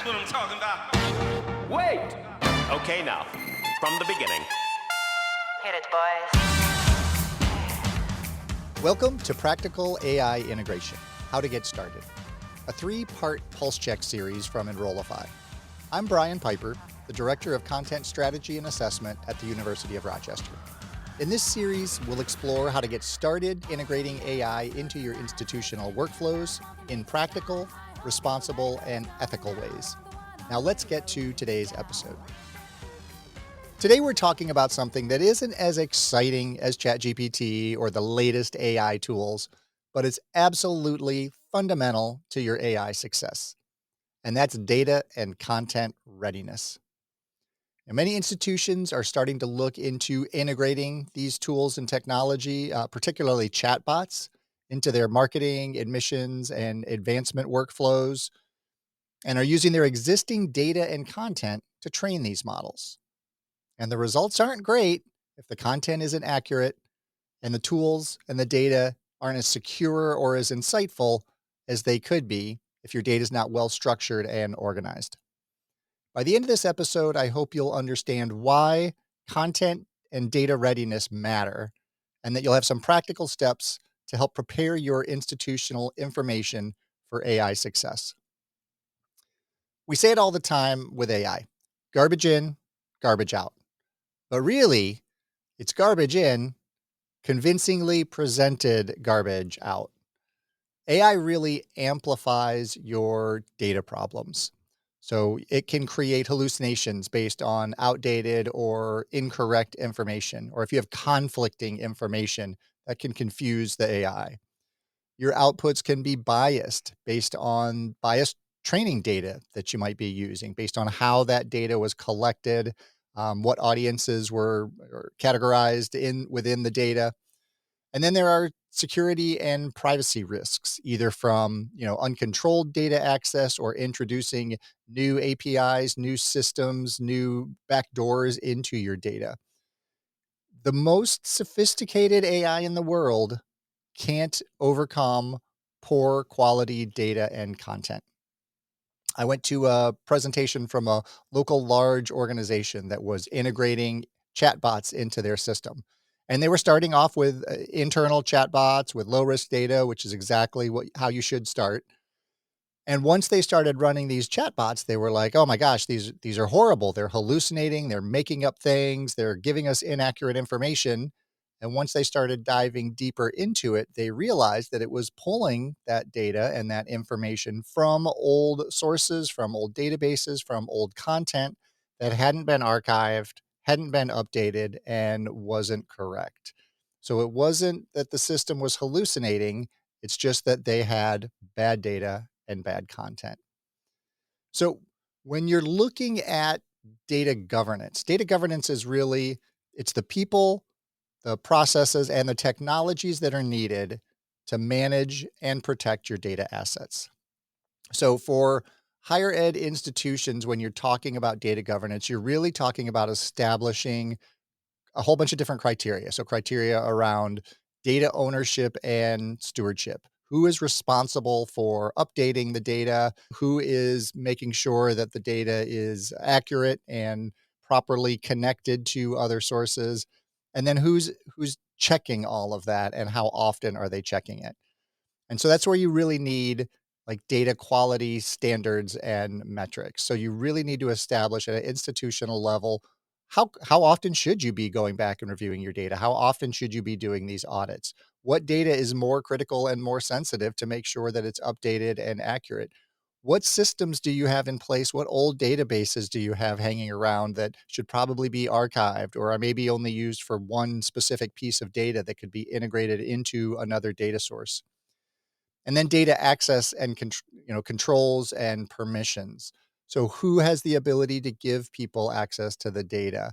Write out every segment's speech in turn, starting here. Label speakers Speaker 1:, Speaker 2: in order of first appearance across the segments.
Speaker 1: That's what I'm talking about.
Speaker 2: Wait! Okay, now, from the beginning.
Speaker 3: Hit it, boys.
Speaker 4: Welcome to Practical AI Integration, How to Get Started, a 3-part pulse check series from Enrollify. I'm Brian Piper, the Director of Content Strategy and Assessment at the University of Rochester. In this series, we'll explore how to get started integrating AI into your institutional workflows in practical, responsible, and ethical ways. Now let's get to today's episode. Today we're talking about something that isn't as exciting as ChatGPT or the latest AI tools, but it's absolutely fundamental to your AI success. And that's data and content readiness. And many institutions are starting to look into integrating these tools and technology, particularly chatbots, into their marketing, admissions, and advancement workflows, and are using their existing data and content to train these models. And the results aren't great if the content isn't accurate and the tools and the data aren't as secure or as insightful as they could be if your data is not well structured and organized. By the end of this episode, I hope you'll understand why content and data readiness matter, and that you'll have some practical steps to help prepare your institutional information for AI success. We say it all the time with AI, garbage in, garbage out. But really, it's garbage in, convincingly presented garbage out. AI really amplifies your data problems. So it can create hallucinations based on outdated or incorrect information, or if you have conflicting information, that can confuse the AI. Your outputs can be biased based on biased training data that you might be using, based on how that data was collected, what audiences were categorized within the data. And then there are security and privacy risks, either from uncontrolled data access or introducing new APIs, new systems, new backdoors into your data. The most sophisticated AI in the world can't overcome poor quality data and content. I went to a presentation from a local large organization that was integrating chatbots into their system. And they were starting off with internal chatbots with low risk data, which is exactly how you should start. And once they started running these chatbots, they were like, oh my gosh, these are horrible. They're hallucinating. They're making up things. They're giving us inaccurate information. And once they started diving deeper into it, they realized that it was pulling that data and that information from old sources, from old databases, from old content that hadn't been archived, hadn't been updated, and wasn't correct. So it wasn't that the system was hallucinating. It's just that they had bad data and bad content. So when you're looking at data governance is really, it's the people, the processes, and the technologies that are needed to manage and protect your data assets. So for higher ed institutions, when you're talking about data governance, you're really talking about establishing a whole bunch of different criteria. So criteria around data ownership and stewardship. Who is responsible for updating the data? Who is making sure that the data is accurate and properly connected to other sources? And then who's checking all of that, and how often are they checking it? And so that's where you really need like data quality standards and metrics. So you really need to establish at an institutional level, how often should you be going back and reviewing your data? How often should you be doing these audits? What data is more critical and more sensitive to make sure that it's updated and accurate? What systems do you have in place? What old databases do you have hanging around that should probably be archived or are maybe only used for one specific piece of data that could be integrated into another data source? And then data access and controls and permissions. So who has the ability to give people access to the data?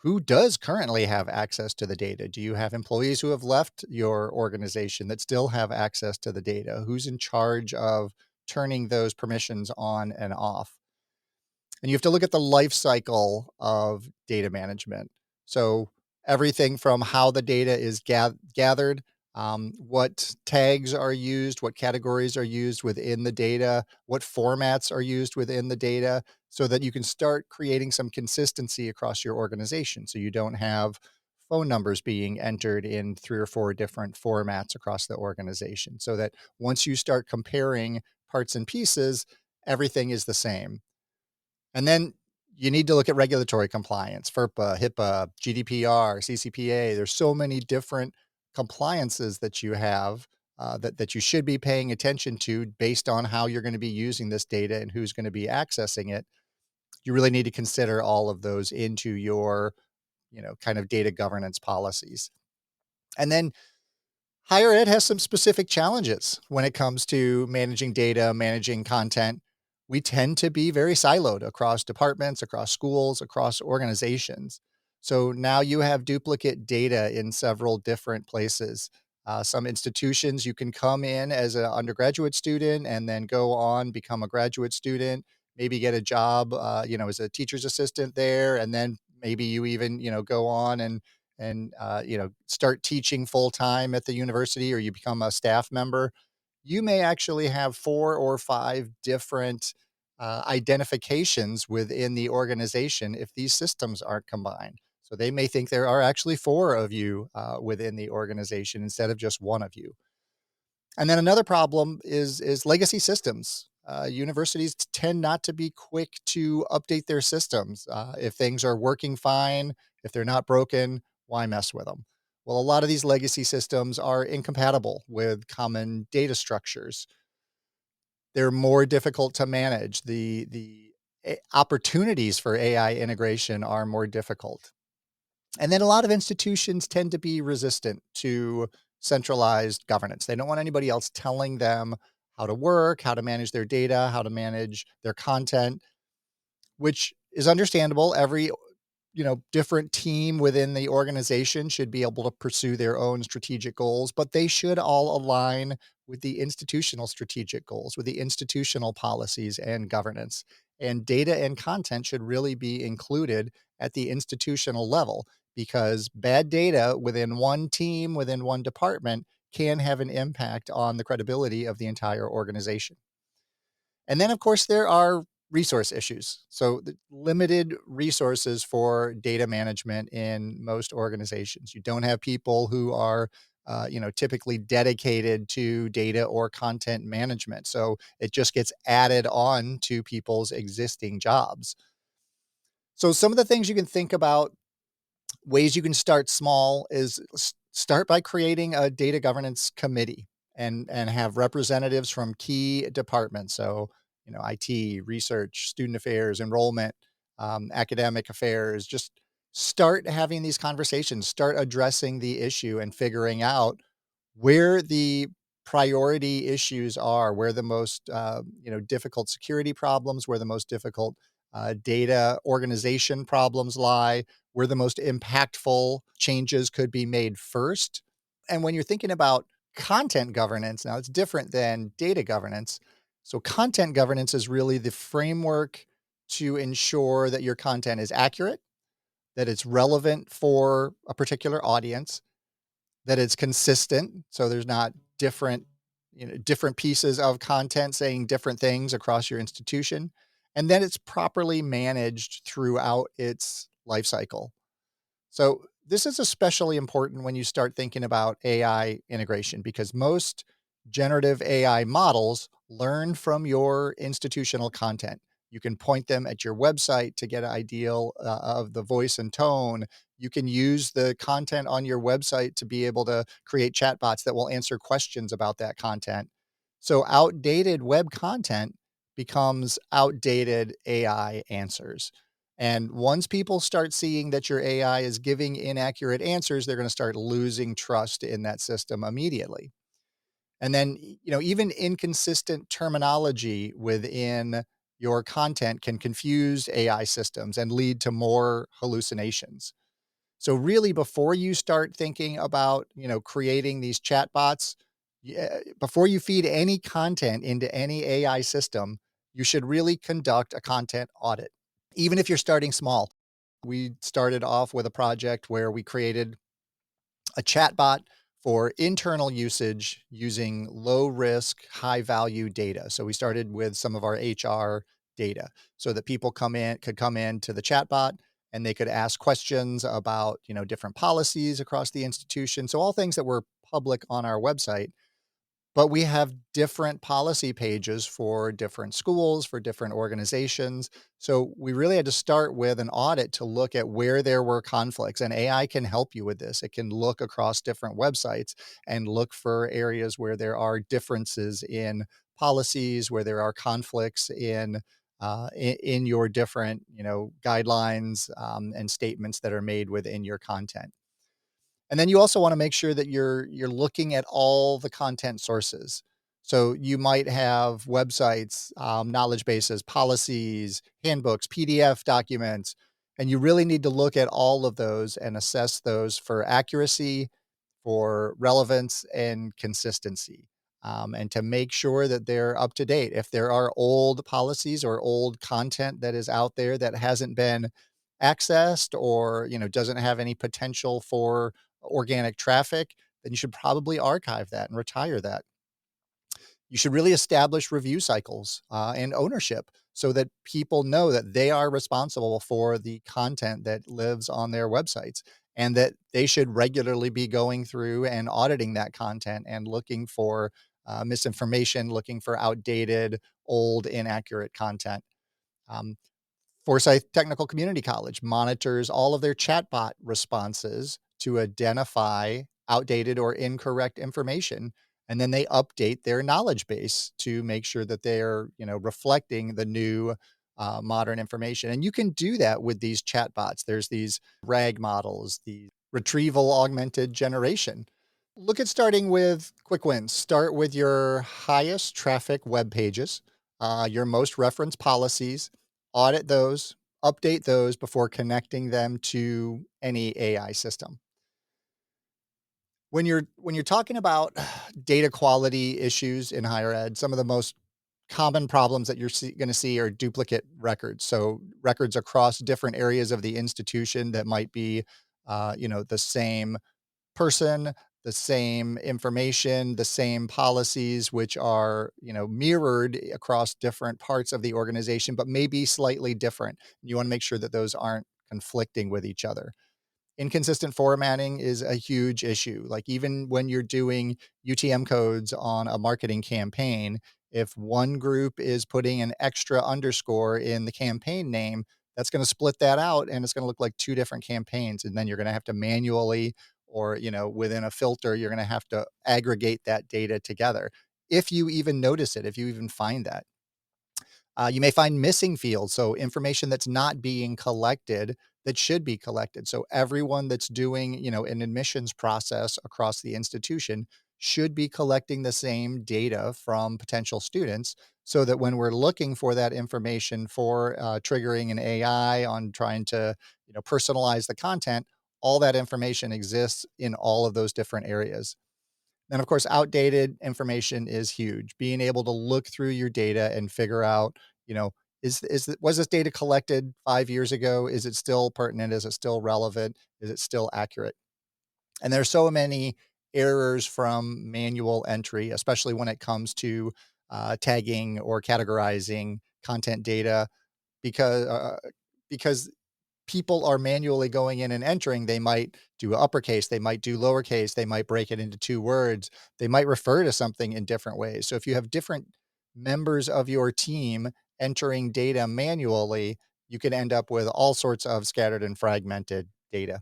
Speaker 4: Who does currently have access to the data? Do you have employees who have left your organization that still have access to the data? Who's in charge of turning those permissions on and off? And you have to look at the life cycle of data management. So everything from how the data is gathered what tags are used, what categories are used within the data, what formats are used within the data, so that you can start creating some consistency across your organization. So you don't have phone numbers being entered in 3 or 4 different formats across the organization. So that once you start comparing parts and pieces, everything is the same. And then you need to look at regulatory compliance, FERPA, HIPAA, GDPR, CCPA. There's so many different compliances that you have that you should be paying attention to based on how you're going to be using this data and who's going to be accessing it. You really need to consider all of those into your, kind of data governance policies. And then higher ed has some specific challenges when it comes to managing data, managing content. We tend to be very siloed across departments, across schools, across organizations. So now you have duplicate data in several different places. Some institutions you can come in as an undergraduate student and then go on, become a graduate student, maybe get a job, as a teacher's assistant there, and then maybe you even, go on and start teaching full time at the university, or you become a staff member. You may actually have 4 or 5 different identifications within the organization if these systems aren't combined. So they may think there are actually 4 of you within the organization instead of just one of you. And then another problem is legacy systems. Universities tend not to be quick to update their systems. If things are working fine, if they're not broken, why mess with them? Well, a lot of these legacy systems are incompatible with common data structures. They're more difficult to manage. The opportunities for AI integration are more difficult. And then a lot of institutions tend to be resistant to centralized governance. They don't want anybody else telling them how to work, how to manage their data, how to manage their content, which is understandable. Every different team within the organization should be able to pursue their own strategic goals, but they should all align with the institutional strategic goals, with the institutional policies and governance. And data and content should really be included at the institutional level, because bad data within one team, within one department, can have an impact on the credibility of the entire organization. And then, of course, there are resource issues. So, the limited resources for data management in most organizations. You don't have people who are, typically dedicated to data or content management. So, it just gets added on to people's existing jobs. So, some of the things you can think about, ways you can start small, is start by creating a data governance committee and have representatives from key departments. So, IT, research, student affairs, enrollment, academic affairs. Just start having these conversations, start addressing the issue and figuring out where the priority issues are, where the most difficult security problems, where the most difficult data organization problems lie, where the most impactful changes could be made first. And when you're thinking about content governance, now it's different than data governance. So, content governance is really the framework to ensure that your content is accurate, that it's relevant for a particular audience, that it's consistent. So, there's not different pieces of content saying different things across your institution, and then it's properly managed throughout its life cycle. So this is especially important when you start thinking about AI integration, because most generative AI models learn from your institutional content. You can point them at your website to get an idea of the voice and tone. You can use the content on your website to be able to create chatbots that will answer questions about that content. So outdated web content becomes outdated AI answers. And once people start seeing that your AI is giving inaccurate answers, they're going to start losing trust in that system immediately. And then, even inconsistent terminology within your content can confuse AI systems and lead to more hallucinations. So really, before you start thinking about, creating these chatbots, before you feed any content into any AI system, you should really conduct a content audit, even if you're starting small. We started off with a project where we created a chatbot for internal usage using low risk, high value data. So we started with some of our HR data so that people could come in to the chatbot and they could ask questions about, different policies across the institution. So all things that were public on our website, but we have different policy pages for different schools, for different organizations. So we really had to start with an audit to look at where there were conflicts. And AI can help you with this. It can look across different websites and look for areas where there are differences in policies, where there are conflicts in your different guidelines and statements that are made within your content. And then you also wanna make sure that you're looking at all the content sources. So you might have websites, knowledge bases, policies, handbooks, PDF documents, and you really need to look at all of those and assess those for accuracy, for relevance, and consistency, and to make sure that they're up to date. If there are old policies or old content that is out there that hasn't been accessed or, doesn't have any potential for organic traffic, then you should probably archive that and retire that. You should really establish review cycles and ownership so that people know that they are responsible for the content that lives on their websites and that they should regularly be going through and auditing that content and looking for misinformation, looking for outdated, old, inaccurate content. Um, Forsyth Technical Community College monitors all of their chatbot responses to identify outdated or incorrect information. And then they update their knowledge base to make sure that they're, reflecting the new modern information. And you can do that with these chatbots. There's these RAG models, the retrieval augmented generation. Look at starting with quick wins. Start with your highest traffic web pages, your most referenced policies, audit those, update those before connecting them to any AI system. When you're talking about data quality issues in higher ed, some of the most common problems that you're going to see are duplicate records. So records across different areas of the institution that might be, the same person, the same information, the same policies, which are, mirrored across different parts of the organization, but maybe slightly different. You want to make sure that those aren't conflicting with each other. Inconsistent formatting is a huge issue. Like even when you're doing UTM codes on a marketing campaign, if one group is putting an extra underscore in the campaign name, that's going to split that out and it's going to look like two different campaigns. And then you're going to have to manually or, within a filter, you're going to have to aggregate that data together. If you even notice it, if you even find that. You may find missing fields, so information that's not being collected that should be collected. So everyone that's doing, an admissions process across the institution should be collecting the same data from potential students so that when we're looking for that information for triggering an AI on trying to, personalize the content, all that information exists in all of those different areas. And of course, outdated information is huge. Being able to look through your data and figure out, was this data collected 5 years ago? Is it still pertinent? Is it still relevant? Is it still accurate? And there's so many errors from manual entry, especially when it comes to tagging or categorizing content data, because because people are manually going in and entering. They might do uppercase, they might do lowercase, they might break it into two words, they might refer to something in different ways. So if you have different members of your team entering data manually, you can end up with all sorts of scattered and fragmented data.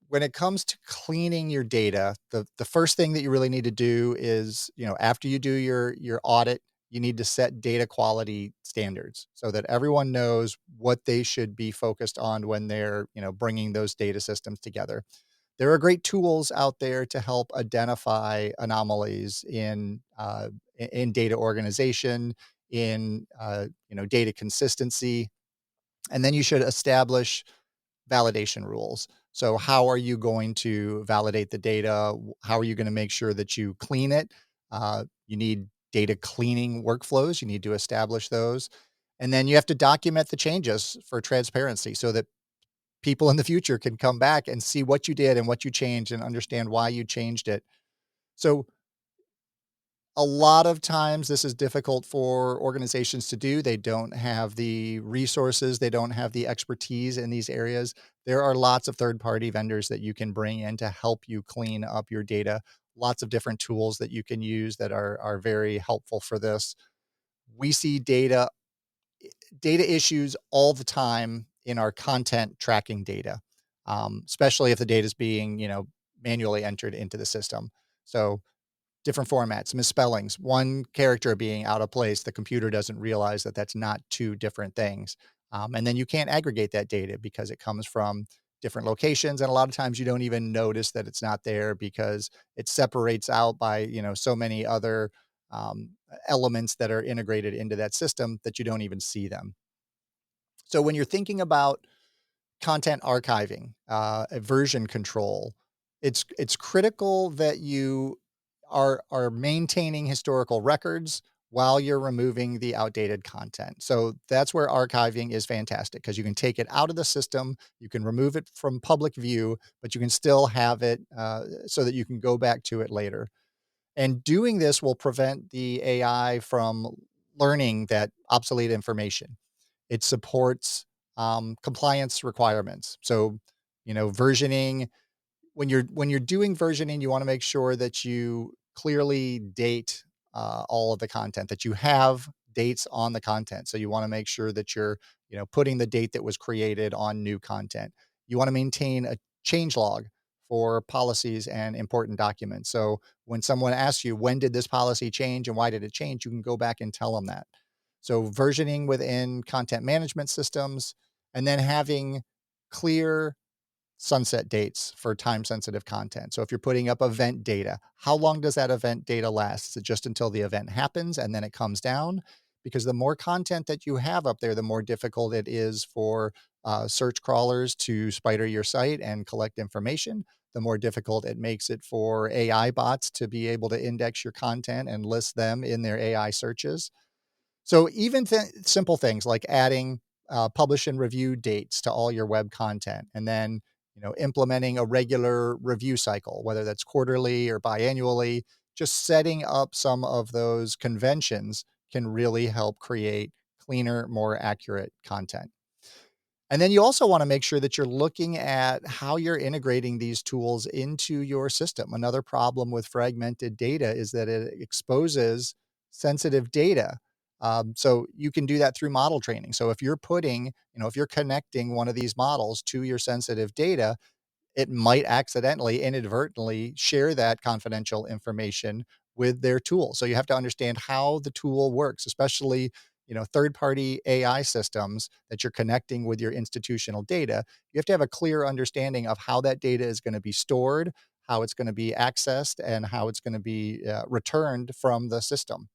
Speaker 4: When it comes to cleaning your data, the first thing that you really need to do is, after you do your audit, you need to set data quality standards so that everyone knows what they should be focused on when they're, bringing those data systems together. There are great tools out there to help identify anomalies in data organization, in data consistency, and then you should establish validation rules. So how are you going to validate the data? How are you going to make sure that you clean it? You need data cleaning workflows. You need to establish those. And then you have to document the changes for transparency so that people in the future can come back and see what you did and what you changed and understand why you changed it. So a lot of times this is difficult for organizations to do. They don't have the resources, they don't have the expertise in these areas. There are lots of third-party vendors that you can bring in to help you clean up your data. Lots of different tools that you can use that are very helpful for this. We see data issues all the time in our content tracking data, especially if the data is being, manually entered into the system. So different formats, misspellings, one character being out of place, the computer doesn't realize that that's not two different things. And then you can't aggregate that data because it comes from different locations. And a lot of times you don't even notice that it's not there because it separates out by, so many other elements that are integrated into that system that you don't even see them. So when you're thinking about content archiving, version control, it's critical that you are maintaining historical records while you're removing the outdated content. So that's where archiving is fantastic because you can take it out of the system, you can remove it from public view, but you can still have it so that you can go back to it later. And doing this will prevent the AI from learning that obsolete information. It supports compliance requirements. So, versioning when you're doing versioning, you want to make sure that you clearly date all of the content, that you have dates on the content. So you want to make sure that you're, putting the date that was created on new content. You want to maintain a change log for policies and important documents. So when someone asks you, when did this policy change and why did it change, you can go back and tell them that. So versioning within content management systems, and then having clear sunset dates for time sensitive content. So if you're putting up event data, how long does that event data last? Is it just until the event happens and then it comes down? Because the more content that you have up there, the more difficult it is for search crawlers to spider your site and collect information. The more difficult it makes it for AI bots to be able to index your content and list them in their AI searches. So even simple things like adding publish and review dates to all your web content, and then implementing a regular review cycle, whether that's quarterly or biannually, just setting up some of those conventions can really help create cleaner, more accurate content. And then you also want to make sure that you're looking at how you're integrating these tools into your system. Another problem with fragmented data is that it exposes sensitive data. So you can do that through model training. So if you're if you're connecting one of these models to your sensitive data, it might accidentally, inadvertently share that confidential information with their tool. So you have to understand how the tool works, especially, third-party AI systems that you're connecting with your institutional data. You have to have a clear understanding of how that data is going to be stored, how it's going to be accessed, and how it's going to be returned from the system.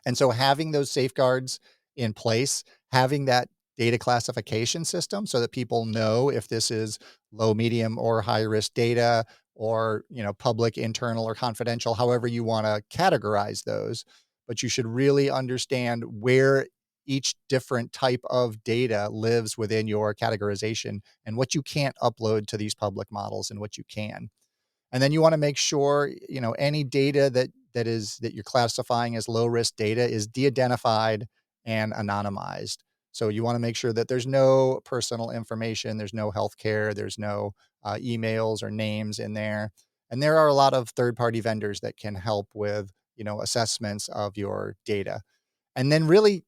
Speaker 4: And so having those safeguards in place, having that data classification system so that people know if this is low, medium, or high risk data, or, public, internal, or confidential, however you want to categorize those. But you should really understand where each different type of data lives within your categorization and what you can't upload to these public models and what you can. And then you want to make sure, any data that you're classifying as low risk data is de-identified and anonymized. So you want to make sure that there's no personal information, there's no healthcare, there's no emails or names in there. And there are a lot of third-party vendors that can help with, assessments of your data. And then really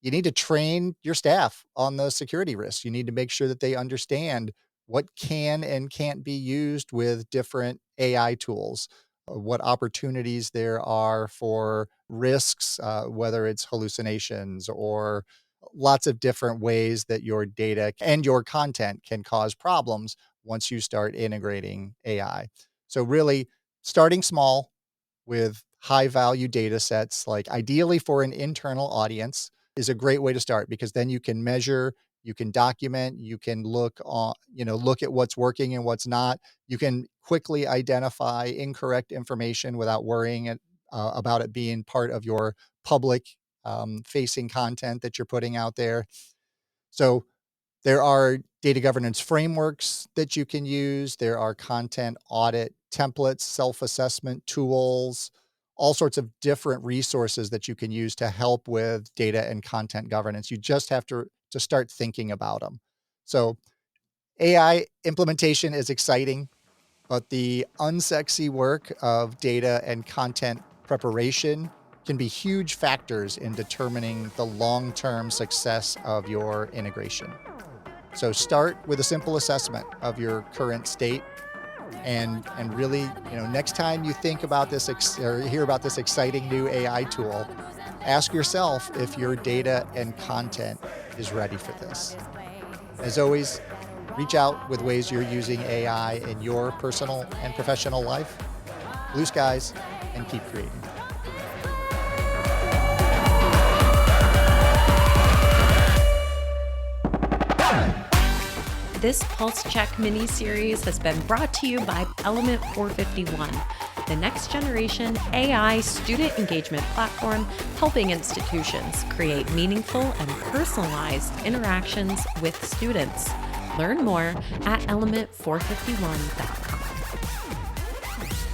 Speaker 4: you need to train your staff on the security risks. You need to make sure that they understand what can and can't be used with different AI tools, what opportunities there are for risks, whether it's hallucinations or lots of different ways that your data and your content can cause problems once you start integrating AI. So, really, starting small with high value data sets, like ideally for an internal audience, is a great way to start because then you can measure, you can document, you can look at what's working and what's not. You can quickly identify incorrect information without about it being part of your public facing content that you're putting out there. So There are data governance frameworks that you can use. There are content audit templates, self-assessment tools, all sorts of different resources that you can use to help with data and content governance. You just have to start thinking about them. So AI implementation is exciting, but the unsexy work of data and content preparation can be huge factors in determining the long-term success of your integration. So start with a simple assessment of your current state and really, next time you think about this or hear about this exciting new AI tool, ask yourself if your data and content is ready for this. As always, reach out with ways you're using AI in your personal and professional life. Blue skies, and keep creating.
Speaker 5: This Pulse Check mini-series has been brought to you by Element 451, the next generation AI student engagement platform helping institutions create meaningful and personalized interactions with students. Learn more at element451.com.